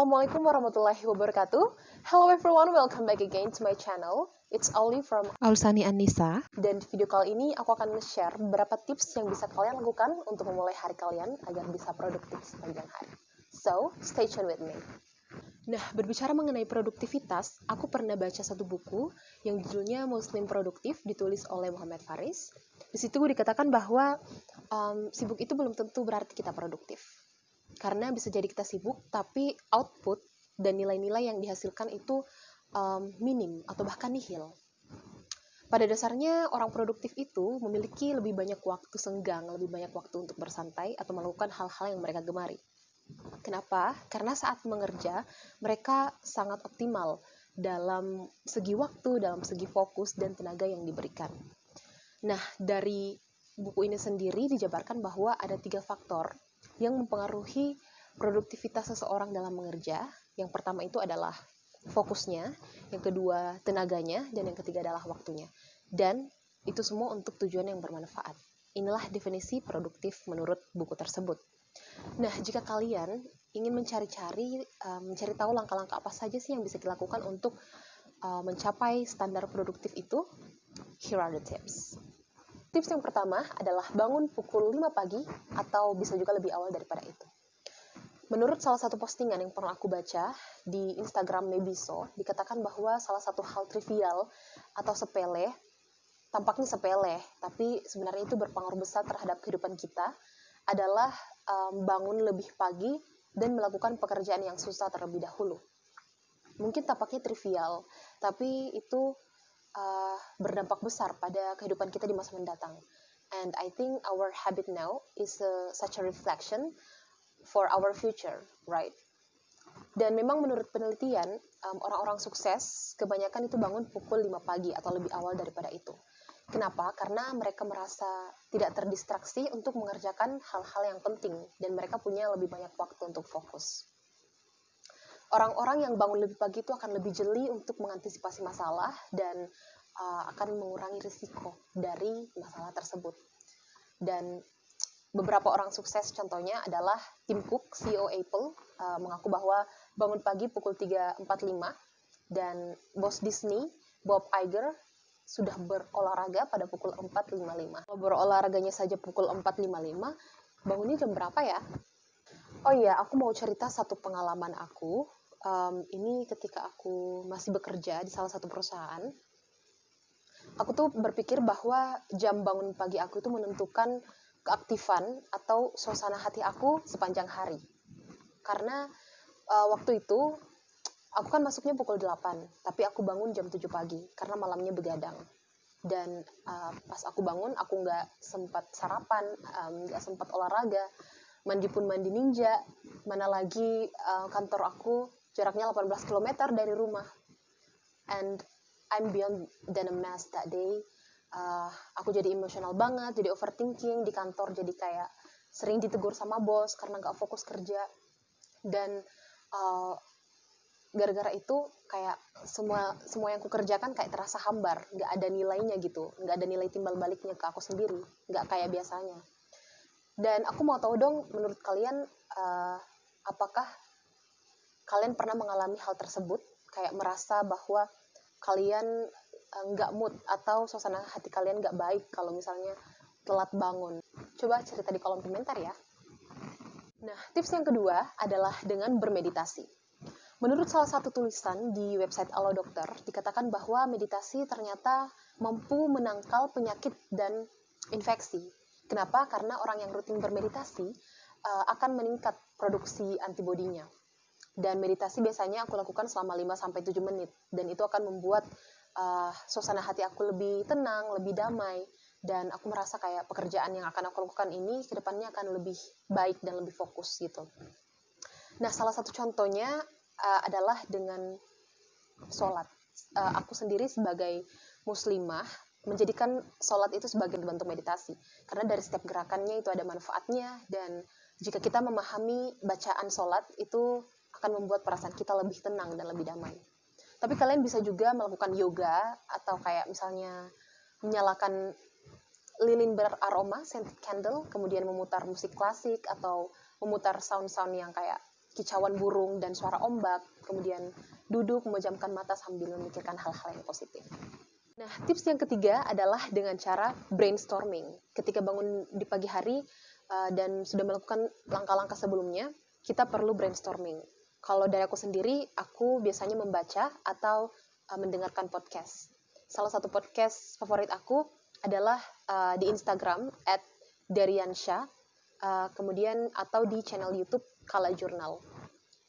Assalamualaikum warahmatullahi wabarakatuh. Hello everyone, welcome back again to my channel. It's Oli from Aulsani Anissa. Dan di video kali ini aku akan share beberapa tips yang bisa kalian lakukan untuk memulai hari kalian agar bisa produktif sepanjang hari. So, stay tuned with me. Nah, berbicara mengenai produktivitas, aku pernah baca satu buku yang judulnya Muslim Produktif, ditulis oleh Muhammad Faris. Di situ dikatakan bahwa sibuk itu belum tentu berarti kita produktif. Karena bisa jadi kita sibuk, tapi output dan nilai-nilai yang dihasilkan itu minim atau bahkan nihil. Pada dasarnya, orang produktif itu memiliki lebih banyak waktu senggang, lebih banyak waktu untuk bersantai atau melakukan hal-hal yang mereka gemari. Kenapa? Karena saat mengerja, mereka sangat optimal dalam segi waktu, dalam segi fokus, dan tenaga yang diberikan. Nah, dari buku ini sendiri dijabarkan bahwa ada 3 faktor yang mempengaruhi produktivitas seseorang dalam mengerja. Yang pertama itu adalah fokusnya, yang kedua tenaganya, dan yang ketiga adalah waktunya. Dan itu semua untuk tujuan yang bermanfaat. Inilah definisi produktif menurut buku tersebut. Nah, jika kalian ingin mencari tahu langkah-langkah apa saja sih yang bisa dilakukan untuk mencapai standar produktif itu, here are the tips. Tips yang pertama adalah bangun pukul 5 pagi atau bisa juga lebih awal daripada itu. Menurut salah satu postingan yang pernah aku baca di Instagram Mebiso, dikatakan bahwa salah satu hal trivial atau sepele, tampaknya sepele, tapi sebenarnya itu berpengaruh besar terhadap kehidupan kita, adalah bangun lebih pagi dan melakukan pekerjaan yang susah terlebih dahulu. Mungkin tampaknya trivial, tapi itu berdampak besar pada kehidupan kita di masa mendatang. And I think our habit now is such a reflection for our future, right? Dan memang menurut penelitian, orang-orang sukses kebanyakan itu bangun pukul 5 pagi atau lebih awal daripada itu. Kenapa? Karena mereka merasa tidak terdistraksi untuk mengerjakan hal-hal yang penting dan mereka punya lebih banyak waktu untuk fokus. Orang-orang yang bangun lebih pagi itu akan lebih jeli untuk mengantisipasi masalah dan akan mengurangi risiko dari masalah tersebut. Dan beberapa orang sukses contohnya adalah Tim Cook, CEO Apple, mengaku bahwa bangun pagi pukul 3.45 dan bos Disney, Bob Iger, sudah berolahraga pada pukul 4.55. Kalau berolahraganya saja pukul 4.55, bangunnya jam berapa ya? Oh iya, aku mau cerita satu pengalaman aku. Ini ketika aku masih bekerja di salah satu perusahaan. Aku tuh berpikir bahwa jam bangun pagi aku itu menentukan keaktifan atau suasana hati aku sepanjang hari. Karena waktu itu aku kan masuknya pukul 8, tapi aku bangun jam 7 pagi karena malamnya begadang. Dan pas aku bangun, aku nggak sempat sarapan, nggak sempat olahraga, mandi pun mandi ninja, mana lagi kantor aku jaraknya 18 km dari rumah. And I'm beyond than a mess that day. Aku jadi emosional banget, jadi overthinking di kantor, jadi kayak sering ditegur sama bos karena nggak fokus kerja. Dan gara-gara itu kayak semua yang aku kerjakan kayak terasa hambar, nggak ada nilainya gitu, nggak ada nilai timbal baliknya ke aku sendiri, nggak kayak biasanya. Dan aku mau tahu dong, menurut kalian apakah kalian pernah mengalami hal tersebut, kayak merasa bahwa kalian nggak mood atau suasana hati kalian nggak baik kalau misalnya telat bangun? Coba cerita di kolom komentar ya. Nah, tips yang kedua adalah dengan bermeditasi. Menurut salah satu tulisan di website Alo Dokter, dikatakan bahwa meditasi ternyata mampu menangkal penyakit dan infeksi. Kenapa? Karena orang yang rutin bermeditasi akan meningkat produksi antibodinya. Dan meditasi biasanya aku lakukan selama 5-7 menit. Dan itu akan membuat suasana hati aku lebih tenang, lebih damai. Dan aku merasa kayak pekerjaan yang akan aku lakukan ini ke depannya akan lebih baik dan lebih fokus gitu. Nah, salah satu contohnya adalah dengan sholat. Aku sendiri sebagai muslimah menjadikan sholat itu sebagai bentuk meditasi. Karena dari setiap gerakannya itu ada manfaatnya. Dan jika kita memahami bacaan sholat itu akan membuat perasaan kita lebih tenang dan lebih damai. Tapi kalian bisa juga melakukan yoga atau kayak misalnya menyalakan lilin beraroma, scented candle, kemudian memutar musik klasik atau memutar sound-sound yang kayak kicauan burung dan suara ombak, kemudian duduk memejamkan mata sambil memikirkan hal-hal yang positif. Nah, tips yang ketiga adalah dengan cara brainstorming. Ketika bangun di pagi hari dan sudah melakukan langkah-langkah sebelumnya, kita perlu brainstorming. Kalau dari aku sendiri, aku biasanya membaca atau mendengarkan podcast. Salah satu podcast favorit aku adalah di Instagram @dariansha, kemudian atau di channel YouTube Kala Jurnal.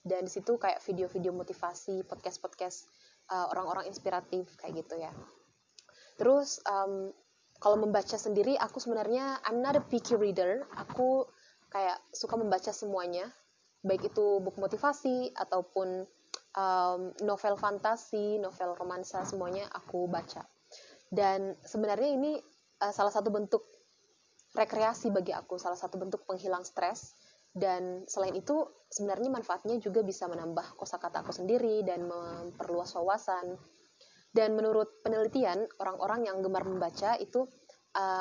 Dan di situ kayak video-video motivasi, podcast-podcast orang-orang inspiratif kayak gitu ya. Terus kalau membaca sendiri, aku sebenarnya I'm not a picky reader. Aku kayak suka membaca semuanya, baik itu buku motivasi ataupun novel fantasi, novel romansa, semuanya aku baca. Dan sebenarnya ini salah satu bentuk rekreasi bagi aku, salah satu bentuk penghilang stres. Dan selain itu, sebenarnya manfaatnya juga bisa menambah kosakata aku sendiri dan memperluas wawasan. Dan menurut penelitian, orang-orang yang gemar membaca itu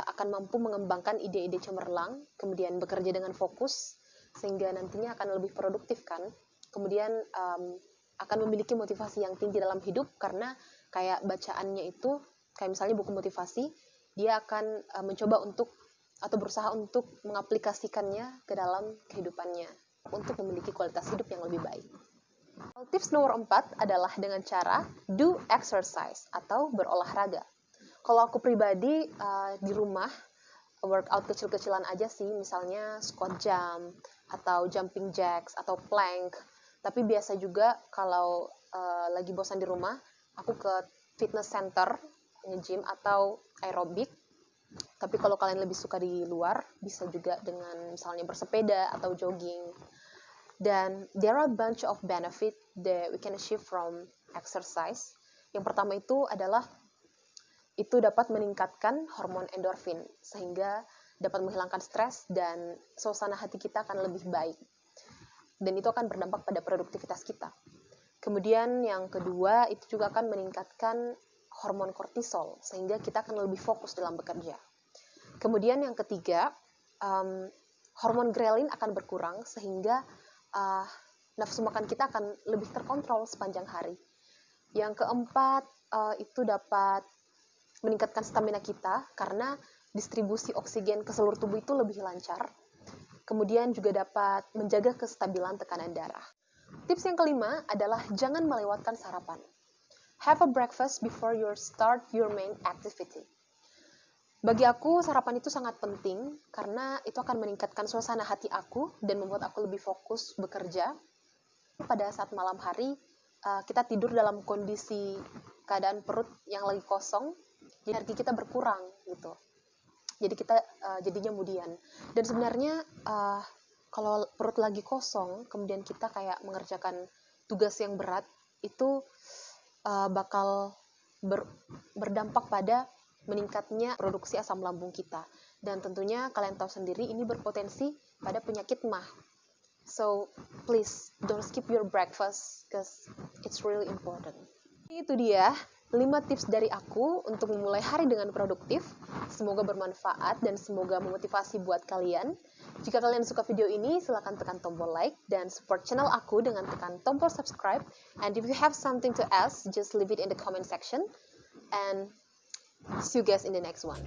akan mampu mengembangkan ide-ide cemerlang, kemudian bekerja dengan fokus, sehingga nantinya akan lebih produktif kan. Kemudian akan memiliki motivasi yang tinggi dalam hidup, karena kayak bacaannya itu, kayak misalnya buku motivasi, dia akan mencoba untuk atau berusaha untuk mengaplikasikannya ke dalam kehidupannya untuk memiliki kualitas hidup yang lebih baik. Tips nomor 4 adalah dengan cara do exercise atau berolahraga. Kalau aku pribadi di rumah workout kecil-kecilan aja sih, misalnya squat jump atau jumping jacks atau plank. Tapi biasa juga kalau lagi bosan di rumah, aku ke fitness center, nge-gym atau aerobik. Tapi kalau kalian lebih suka di luar, bisa juga dengan misalnya bersepeda atau jogging. Dan there are a bunch of benefit that we can achieve from exercise. Yang pertama itu adalah itu dapat meningkatkan hormon endorfin, sehingga dapat menghilangkan stres dan suasana hati kita akan lebih baik. Dan itu akan berdampak pada produktivitas kita. Kemudian yang kedua, itu juga akan meningkatkan hormon kortisol, sehingga kita akan lebih fokus dalam bekerja. Kemudian yang ketiga, hormon grelin akan berkurang, sehingga nafsu makan kita akan lebih terkontrol sepanjang hari. Yang keempat, itu dapat meningkatkan stamina kita, karena distribusi oksigen ke seluruh tubuh itu lebih lancar. Kemudian juga dapat menjaga kestabilan tekanan darah. Tips yang kelima adalah jangan melewatkan sarapan. Have a breakfast before you start your main activity. Bagi aku, sarapan itu sangat penting karena itu akan meningkatkan suasana hati aku dan membuat aku lebih fokus bekerja. Pada saat malam hari, kita tidur dalam kondisi keadaan perut yang lagi kosong, jadi energi kita berkurang gitu. Jadi kita jadinya kemudian. Dan sebenarnya kalau perut lagi kosong, kemudian kita kayak mengerjakan tugas yang berat, itu bakal berdampak pada meningkatnya produksi asam lambung kita. Dan tentunya kalian tahu sendiri ini berpotensi pada penyakit MAH. So, please don't skip your breakfast because it's really important. Itu dia 5 tips dari aku untuk memulai hari dengan produktif. Semoga bermanfaat dan semoga memotivasi buat kalian. Jika kalian suka video ini, silakan tekan tombol like dan support channel aku dengan tekan tombol subscribe. And if you have something to ask, just leave it in the comment section. And see you guys in the next one.